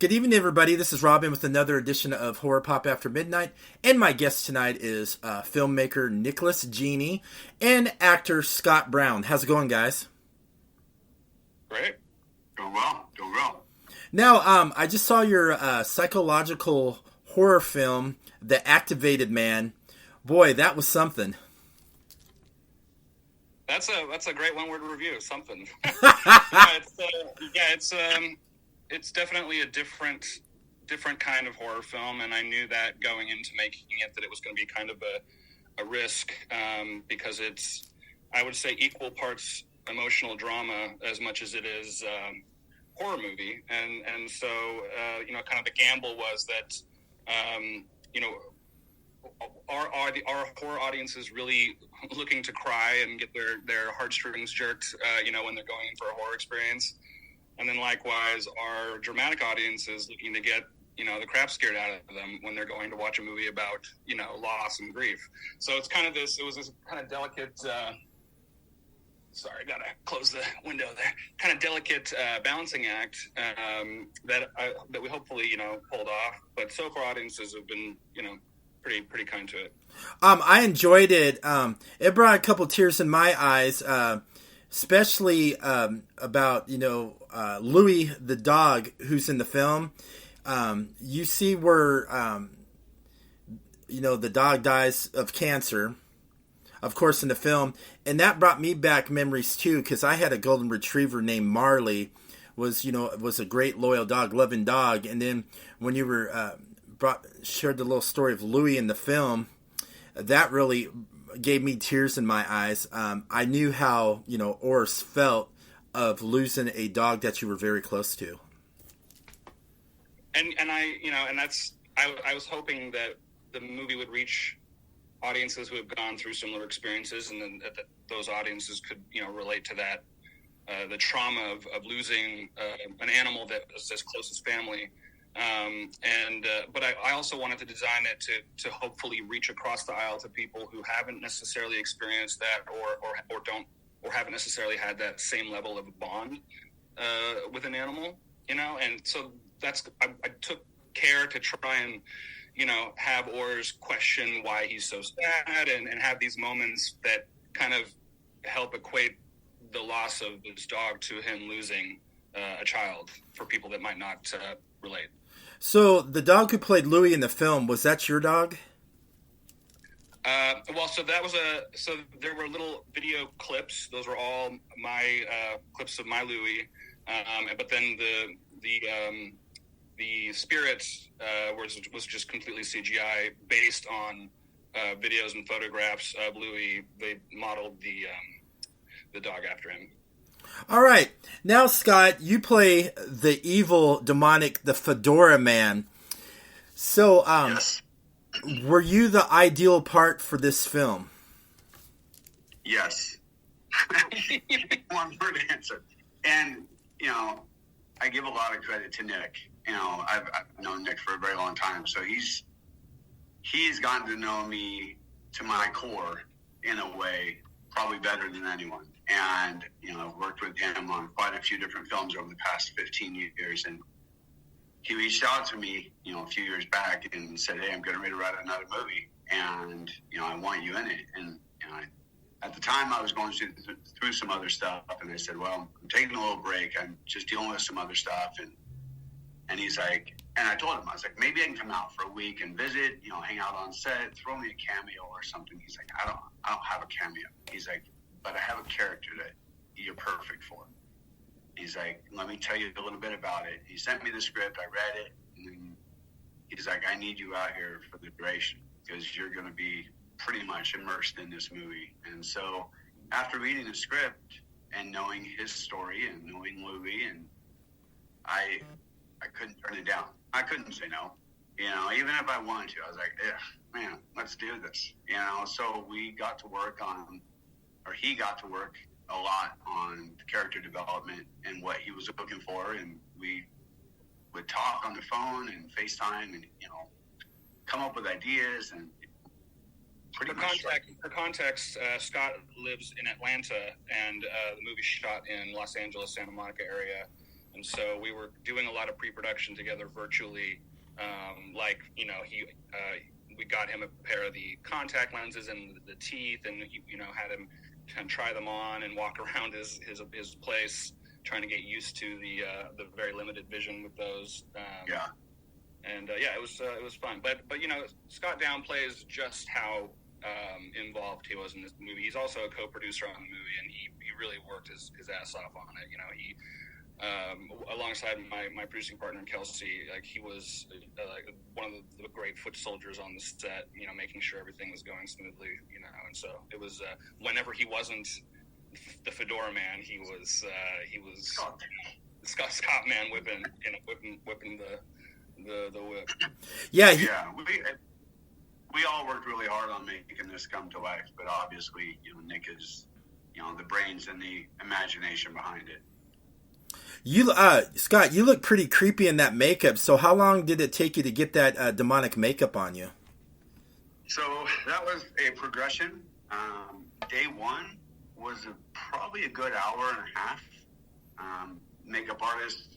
Good evening, everybody. This is Robin with another edition of Horror Pop After Midnight, and my guest tonight is filmmaker Nicholas Gyeney and actor Scott Brown. How's it going, guys? Great. Doing well. Doing well. Now, I just saw your psychological horror film, The Activated Man. Boy, that was something. That's a great one-word review. Something. It's definitely a different kind of horror film, and I knew that going into making it that it was going to be kind of a risk because it's, I would say, equal parts emotional drama as much as it is horror movie, and so kind of the gamble was that our horror audience is really looking to cry and get their heartstrings jerked when they're going in for a horror experience. And then likewise, our dramatic audience is looking to get, the crap scared out of them when they're going to watch a movie about, loss and grief. So it's kind of it was this kind of delicate, sorry, gotta close the window there, kind of delicate balancing act that we hopefully, pulled off. But so far audiences have been, pretty kind to it. I enjoyed it. It brought a couple tears in my eyes, especially about Louis the dog who's in the film. You see where the dog dies of cancer, of course, in the film, and that brought me back memories too, because I had a golden retriever named Marley. Was a great loyal dog, loving dog, and then when you were shared the little story of Louis in the film, that really gave me tears in my eyes. I knew how, Oris felt of losing a dog that you were very close to. And I was hoping that the movie would reach audiences who have gone through similar experiences, and then that those audiences could, relate to that, the trauma of losing an animal that was as close as family. But I also wanted to design it to hopefully reach across the aisle to people who haven't necessarily experienced that or haven't necessarily had that same level of bond with an animal, and so I took care to try and have Ors question why he's so sad and have these moments that kind of help equate the loss of his dog to him losing a child for people that might not relate. So the dog who played Louis in the film, was that your dog? So there were little video clips. Those were all my clips of my Louis. But then the spirit was just completely CGI based on videos and photographs of Louis. They modeled the dog after him. All right. Now, Scott, you play the evil, demonic, the Fedora Man. So, yes. Were you the ideal part for this film? Yes. One word answer. And, I give a lot of credit to Nick. I've known Nick for a very long time. So he's gotten to know me to my core in a way probably better than anyone. And, I've worked with him on quite a few different films over the past 15 years. And he reached out to me, a few years back and said, hey, I'm getting ready to write another movie. And, I want you in it. And, at the time I was going through some other stuff. And I said, well, I'm taking a little break. I'm just dealing with some other stuff. And he's like, and I told him, I was like, maybe I can come out for a week and visit, hang out on set, throw me a cameo or something. He's like, I don't have a cameo. He's like, but I have a character that you're perfect for. He's like, let me tell you a little bit about it. He sent me the script. I read it. And then he's like, I need you out here for the duration because you're going to be pretty much immersed in this movie. And so after reading the script and knowing his story and knowing Louis, and I couldn't turn it down. I couldn't say no. Even if I wanted to, I was like, man, let's do this. So we got to work on, or he got to work a lot on character development and what he was looking for. And we would talk on the phone and FaceTime and, come up with ideas and For context, Scott lives in Atlanta and the movie shot in Los Angeles, Santa Monica area. and so we were doing a lot of pre-production together virtually. We got him a pair of the contact lenses and the teeth, and had him kind of try them on and walk around his place, trying to get used to the very limited vision with those. It was fun. But Scott downplays just how involved he was in this movie. He's also a co-producer on the movie, and he really worked his ass off on it. He alongside my producing partner Kelsey, he was one of the great foot soldiers on the set, making sure everything was going smoothly, and so it was whenever he wasn't the fedora man, he was Scott man whipping the whip. We all worked really hard on making this come to life, but obviously Nick is the brains and the imagination behind it. You, Scott, you look pretty creepy in that makeup. So how long did it take you to get that demonic makeup on you? So that was a progression. Day one was probably a good hour and a half. Makeup artist,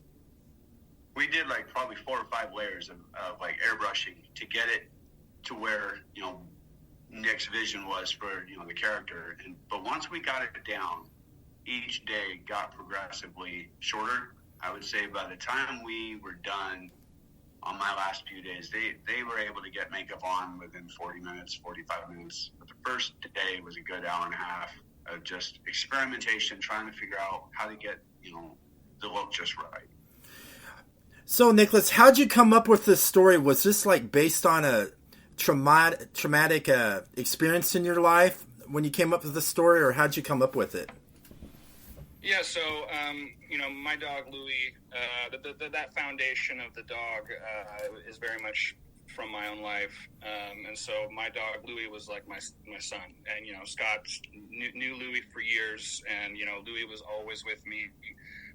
we did probably 4 or 5 layers of airbrushing to get it to where Nick's vision was for the character. But once we got it down, each day got progressively shorter. I would say by the time we were done on my last few days, they were able to get makeup on within 40 minutes, 45 minutes. But the first day was a good hour and a half of just experimentation, trying to figure out how to get, the look just right. So, Nicholas, how'd you come up with this story? Was this based on a traumatic experience in your life when you came up with the story, or how'd you come up with it? Yeah, so, my dog, Louie, that foundation of the dog is very much from my own life. And so my dog, Louie, was like my son. And, Scott knew Louie for years. And, Louie was always with me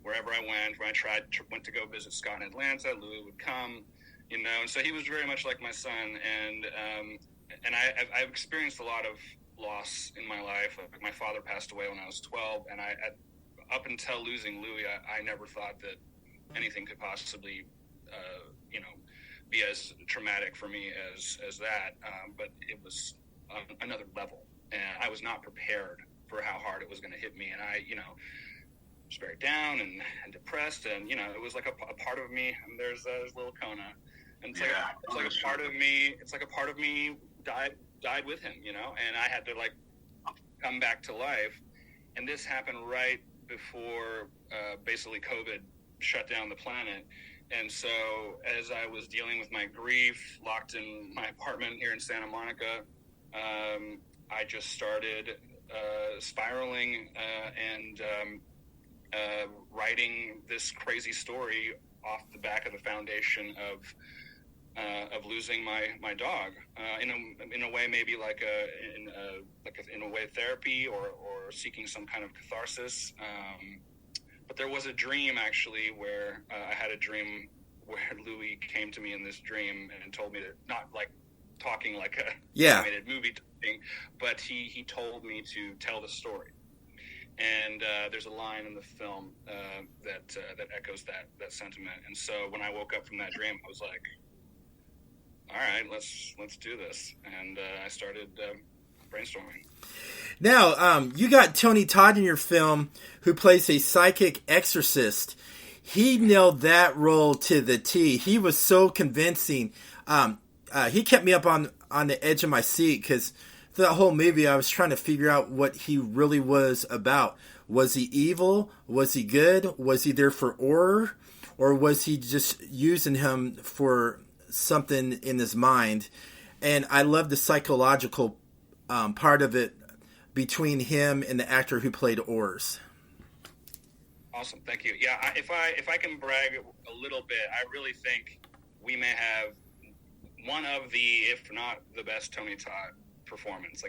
wherever I went. When I went to go visit Scott in Atlanta, Louie would come, and so he was very much like my son. And I've experienced a lot of loss in my life. My father passed away when I was 12, and up until losing Louie, I never thought that anything could possibly, be as traumatic for me as that. But it was another level, and I was not prepared for how hard it was going to hit me. And I, was very down and depressed, and it was like a part of me. And there's little Kona, and it's like a part of me. It's like a part of me died with him, and I had to come back to life. And this happened right before basically COVID shut down the planet. And so as I was dealing with my grief, locked in my apartment here in Santa Monica, I just started spiraling and writing this crazy story off the back of the foundation of losing my dog, in a way, maybe in a way therapy or seeking some kind of catharsis. But there was a dream actually where I had a dream where Louie came to me in this dream and told me to, not talking like a animated movie thing, but he told me to tell the story. And there's a line in the film that echoes that sentiment. And so when I woke up from that dream, I was like, all right, let's do this. And I started brainstorming. Now, you got Tony Todd in your film, who plays a psychic exorcist. He nailed that role to the T. He was so convincing. He kept me up on the edge of my seat, because for that whole movie, I was trying to figure out what he really was about. Was he evil? Was he good? Was he there for horror? Or was he just using him for something in his mind? And I love the psychological part of it between him and the actor who played Ors. Awesome, thank you. Yeah, if I can brag a little bit, I really think we may have one of the, if not the best, Tony Todd performance.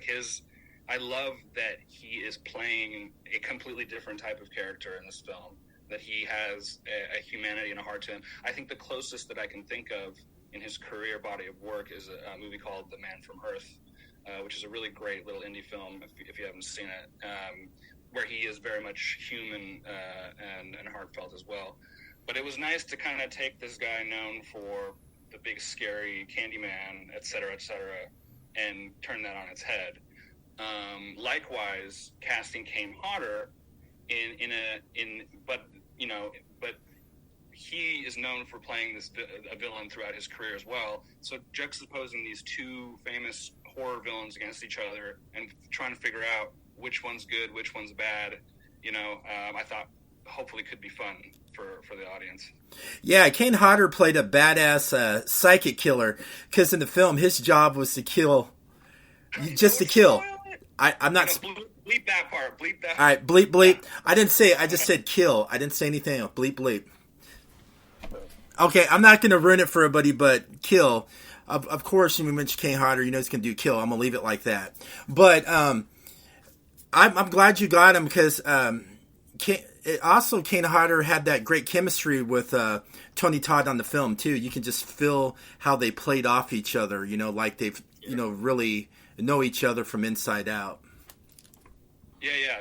I love that he is playing a completely different type of character in this film, that he has a humanity and a heart to him. I think the closest that I can think of in his career body of work is a movie called The Man from Earth, which is a really great little indie film if you haven't seen it, where he is very much human and heartfelt as well. But it was nice to kind of take this guy known for the big scary Candyman, et cetera, and turn that on its head. Likewise, casting Kane Hodder but he is known for playing a villain throughout his career as well. So juxtaposing these two famous horror villains against each other and trying to figure out which one's good, which one's bad, I thought hopefully could be fun for the audience. Yeah, Kane Hodder played a badass psychic killer, because in the film his job was to kill, just to kill. I'm not. Bleep that part. Bleep that. All right, bleep. I didn't say. I just said kill. I didn't say anything else. Bleep. Okay, I'm not going to ruin it for everybody, but kill. Of course, when we mention Kane Hodder, he's going to do kill. I'm going to leave it like that. But I'm glad you got him, because Kane Hodder had that great chemistry with Tony Todd on the film too. You can just feel how they played off each other. Like they've really know each other from inside out. Yeah,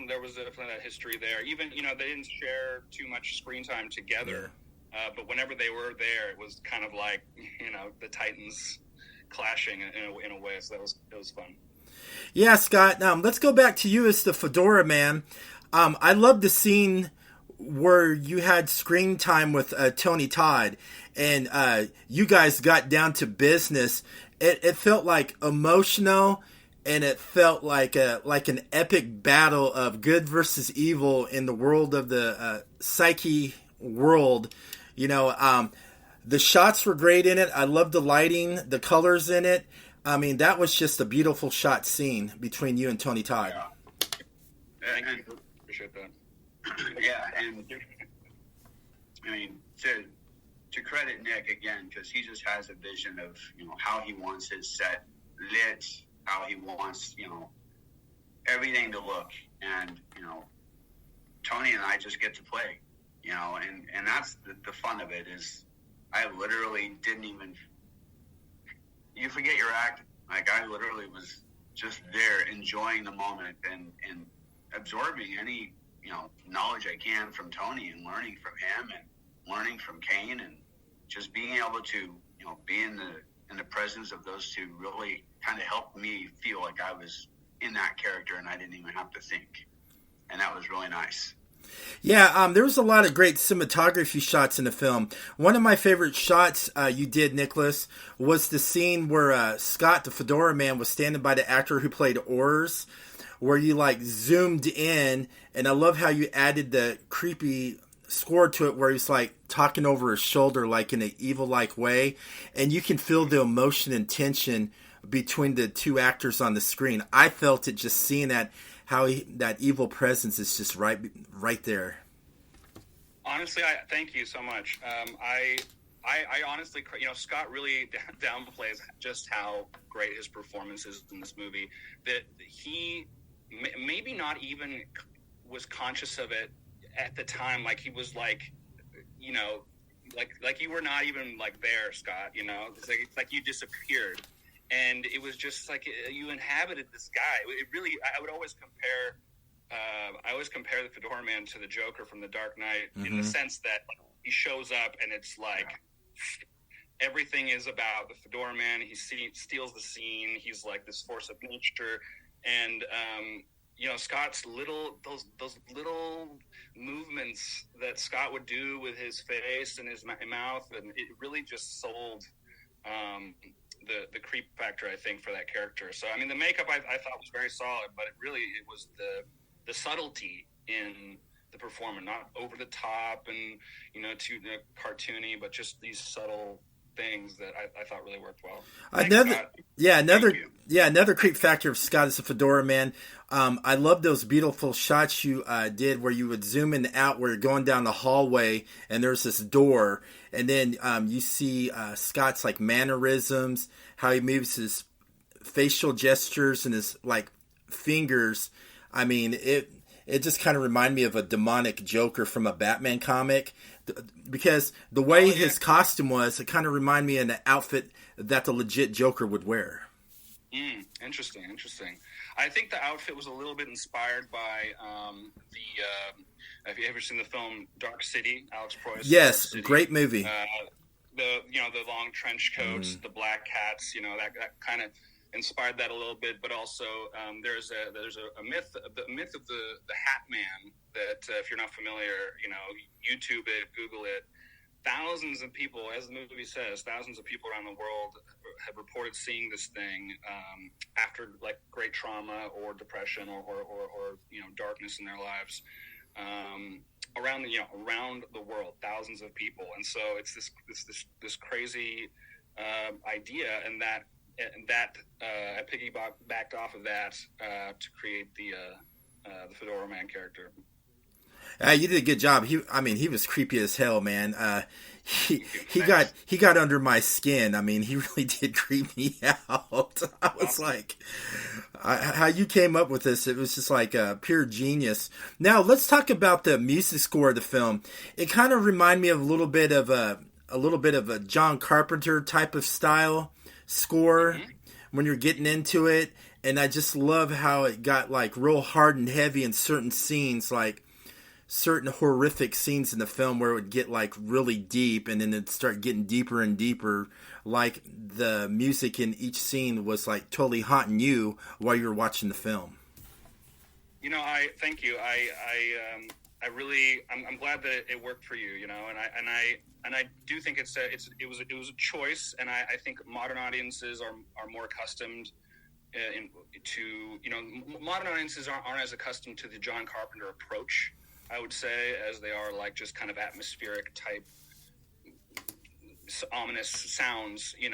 there was definitely that history there. Even they didn't share too much screen time together. Yeah. But whenever they were there, it was kind of like the Titans clashing in a way. So it was fun. Yeah, Scott. Let's go back to you as the Fedora Man. I love the scene where you had screen time with Tony Todd, and you guys got down to business. It felt like emotional, and it felt like an epic battle of good versus evil in the world of the psyche world. The shots were great in it. I loved the lighting, the colors in it. I mean, that was just a beautiful shot scene between you and Tony Todd. Yeah. Thank you. Appreciate that. Yeah, and I mean, to credit Nick again, because he just has a vision of how he wants his set lit, how he wants everything to look, and Tony and I just get to play, and that's the fun of it. Is I literally didn't even, you forget your act, like I literally was just there enjoying the moment and absorbing any knowledge I can from Tony, and learning from him and learning from Kane, and just being able to be in the presence of those two really kind of helped me feel like I was in that character and I didn't even have to think, and that was really nice. Yeah, there was a lot of great cinematography shots in the film. One of my favorite shots you did, Nicholas, was the scene where Scott, the Fedora Man, was standing by the actor who played Ors, where you zoomed in, and I love how you added the creepy score to it, where he's talking over his shoulder, in an evil-like way, and you can feel the emotion and tension between the two actors on the screen. I felt it just seeing that, how that evil presence is just right there. Honestly, thank you so much. I honestly, Scott really downplays just how great his performance is in this movie. That he maybe not even was conscious of it at the time. He was like you were not even there, Scott. It's like you disappeared. And it was just you inhabited this guy. It really, I would always compare the Fedora Man to the Joker from The Dark Knight, in the sense that he shows up and it's everything is about the Fedora Man. He steals the scene. He's this force of nature, and Scott's those little movements that Scott would do with his face and his mouth, and it really just sold the creep factor, I think, for that character. So I mean, the makeup I thought was very solid, but it was the subtlety in the performance, not over the top and too cartoony, but just these subtle things that I thought really worked well. Another creep factor of Scott as a Fedora Man. I love those beautiful shots you did where you would zoom in and out, where you're going down the hallway and there's this door, and then you see Scott's mannerisms, how he moves his facial gestures and his fingers. I mean, it just kind of reminded me of a demonic Joker from a Batman comic, because the way his costume was, it kind of reminded me of an outfit that the legit Joker would wear. Interesting. I think the outfit was a little bit inspired by have you ever seen the film Dark City? Alex Proyas. Yes, Dark City. great movie. The long trench coats, the black hats, that kind of inspired that a little bit. But also there's a myth, the myth of the Hat Man that if you're not familiar, YouTube it, Google it. Thousands of people, as the movie says, thousands of people around the world have reported seeing this thing after like great trauma or depression or darkness in their lives. Around the world, thousands of people, and so it's this crazy idea, and that I piggybacked off of that to create the Fedora Man character. You did a good job. He was creepy as hell, man. He got under my skin. I mean, he really did creep me out. I was like, how you came up with this? It was just like pure genius. Now let's talk about the music score of the film. It kind of reminded me of a little bit of a John Carpenter type of style score when you're getting into it, and I just love how it got like real hard and heavy in certain scenes, like certain horrific scenes in the film where it would get like really deep, and then it'd start getting deeper and deeper, like the music in each scene was like totally haunting you while you were watching the film. I thank you. I'm glad that it worked for you, and I do think it was a choice, and I think modern audiences are more accustomed modern audiences aren't as accustomed to the John Carpenter approach, I would say, as they are like just kind of atmospheric type ominous sounds, in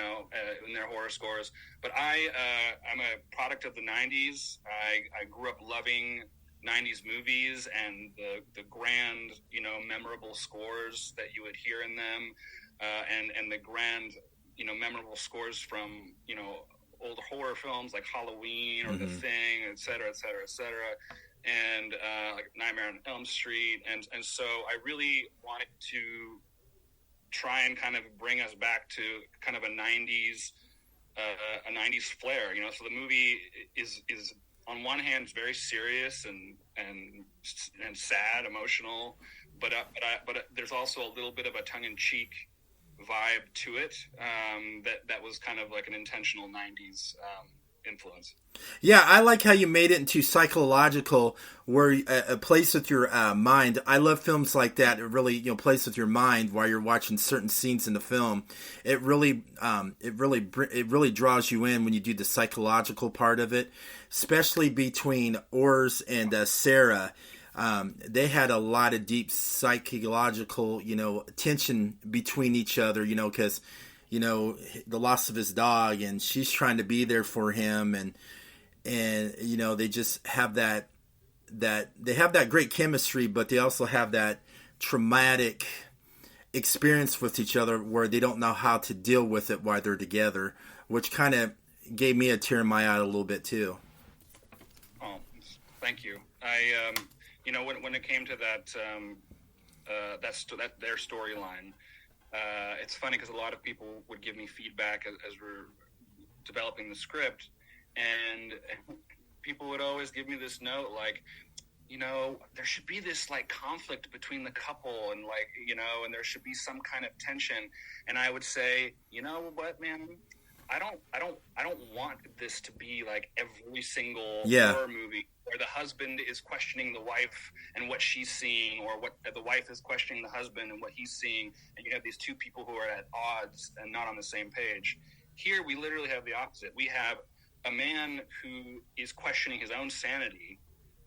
their horror scores. But I'm a product of the 90s. I grew up loving 90s movies and the grand, memorable scores that you would hear in them, and the grand, memorable scores from, old horror films like Halloween or The Thing, et cetera, et cetera, et cetera. And like Nightmare on Elm Street, and so I really wanted to try and kind of bring us back to kind of a 90s flair, So the movie is on one hand it's very serious and sad, emotional, but there's also a little bit of a tongue-in-cheek vibe to it that was kind of like an intentional 90s influence. Yeah, I like how you made it into psychological, where a place with your mind. I love films like that. It really, plays with your mind while you're watching certain scenes in the film. It really draws you in when you do the psychological part of it, especially between Ors and Sarah. They had a lot of deep psychological, tension between each other, because the loss of his dog, and she's trying to be there for him, and they just have that they have that great chemistry, but they also have that traumatic experience with each other where they don't know how to deal with it while they're together, which kind of gave me a tear in my eye a little bit too. Oh, thank you. I when it came to that their storyline. It's funny because a lot of people would give me feedback as we're developing the script, and people would always give me this note like, there should be this like conflict between the couple, and like, and there should be some kind of tension. And I would say, you know what, man, I don't want this to be like every single horror movie where the husband is questioning the wife and what she's seeing, or what the wife is questioning the husband and what he's seeing, and you have these two people who are at odds and not on the same page. Here we literally have the opposite. We have a man who is questioning his own sanity,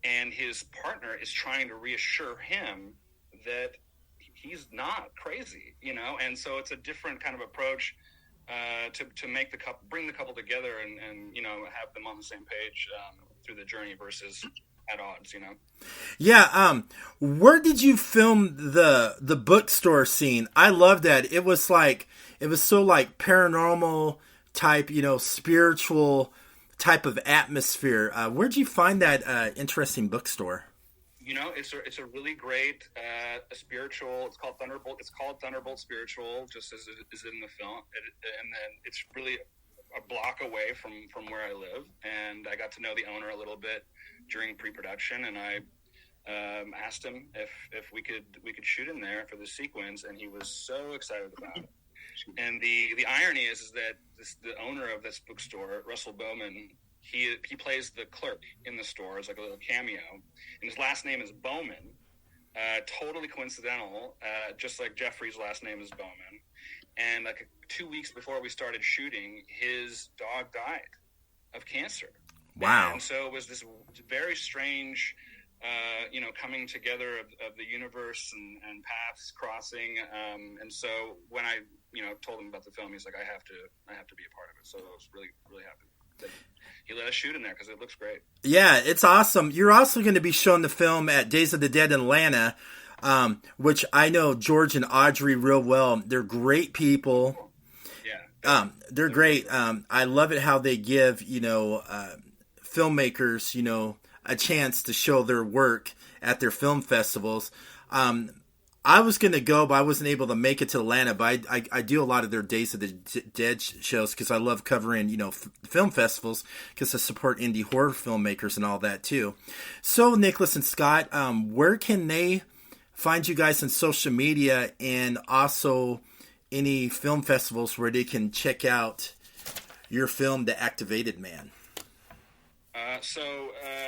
and his partner is trying to reassure him that he's not crazy, and so it's a different kind of approach to make the couple, bring the couple together, and have them on the same page through the journey versus at odds. Yeah. Where did you film the bookstore scene? I love that. It was so like paranormal type, spiritual type of atmosphere. Where'd you find that interesting bookstore? It's a really great spiritual. It's called Thunderbolt. It's called Thunderbolt Spiritual, just as it is in the film. And then it's really a block away from where I live, and I got to know the owner a little bit during pre-production, and I asked him if we could shoot in there for the sequence, and he was so excited about it. And the irony is that the owner of this bookstore, Russell Bowman, he plays the clerk in the store as like a little cameo, and his last name is Bowman. Totally coincidental, just like Jeffrey's last name is Bowman. And like 2 weeks before we started shooting, his dog died of cancer. Wow. And so it was this very strange, coming together of the universe and paths crossing. And so when I, told him about the film, he's like, I have to be a part of it. So I was really, really happy that he let us shoot in there because it looks great. Yeah, it's awesome. You're also going to be showing the film at Days of the Dead in Atlanta, which I know George and Audrey real well. They're great people. Yeah. They're great. I love it how they give, filmmakers, a chance to show their work at their film festivals. I was going to go, but I wasn't able to make it to Atlanta. But I do a lot of their Days of the Dead shows because I love covering, film festivals because I support indie horror filmmakers and all that too. So, Nicholas and Scott, where can they find you guys on social media, and also any film festivals where they can check out your film, The Activated Man?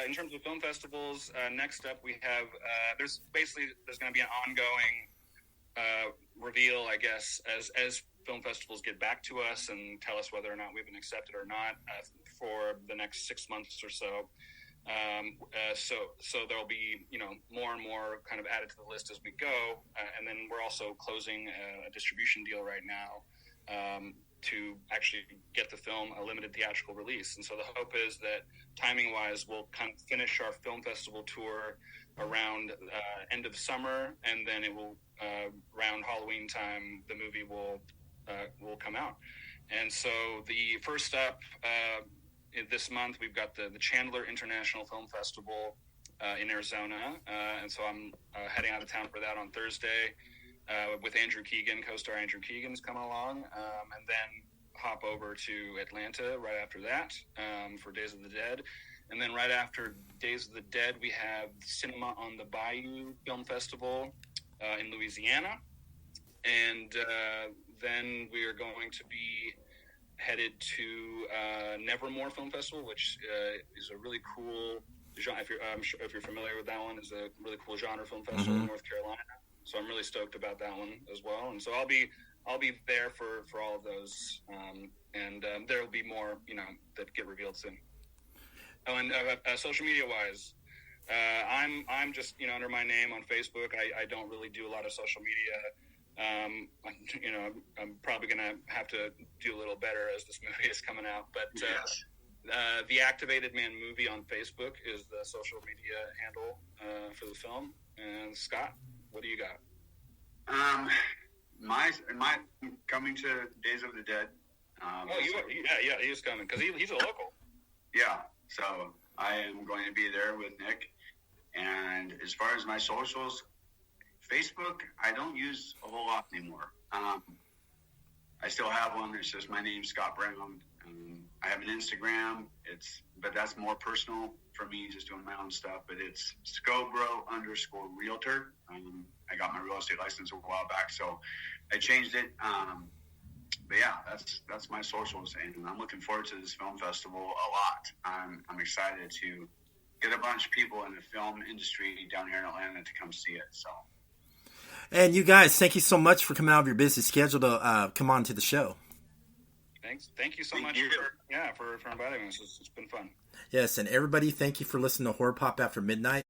In terms of film festivals, next up we have, there's going to be an ongoing reveal, I guess, as film festivals get back to us and tell us whether or not we've been accepted or not for the next 6 months or so. So there'll be, more and more kind of added to the list as we go. And then we're also closing a distribution deal right now to actually get the film a limited theatrical release. And so the hope is that timing-wise, we'll kind of finish our film festival tour around end of summer, and then it will, around Halloween time, the movie will come out. And so the first up this month, we've got the Chandler International Film Festival in Arizona. And so I'm heading out of town for that on Thursday. With Andrew Keegan, co-star Andrew Keegan's coming along, and then hop over to Atlanta right after that for Days of the Dead. And then right after Days of the Dead, we have Cinema on the Bayou Film Festival in Louisiana. And then we are going to be headed to Nevermore Film Festival, which is a really cool genre. If you're familiar with that one, is a really cool genre film festival in North Carolina. So I'm really stoked about that one as well. And so I'll be there for all of those. And there will be more, that get revealed soon. Oh, and social media wise, I'm just, under my name on Facebook. I don't really do a lot of social media. I'm probably going to have to do a little better as this movie is coming out. But yes. The Activated Man Movie on Facebook is the social media handle for the film. And Scott, what do you got? My coming to Days of the Dead. Yeah, he is coming because he's a local. Yeah, so I am going to be there with Nick. And as far as my socials, Facebook, I don't use a whole lot anymore. I still have one. It's just my name, Scott Brown. I have an Instagram. But that's more personal for me, just doing my own stuff. But it's Scobro_realtor. I got my real estate license a while back, so I changed it. But yeah, that's my socials, and I'm looking forward to this film festival a lot. I'm excited to get a bunch of people in the film industry down here in Atlanta to come see it. So. And you guys, thank you so much for coming out of your busy schedule to come on to the show. Thanks. Thank you so much for inviting us. It's been fun. Yes, and everybody, thank you for listening to Horror Pop After Midnight.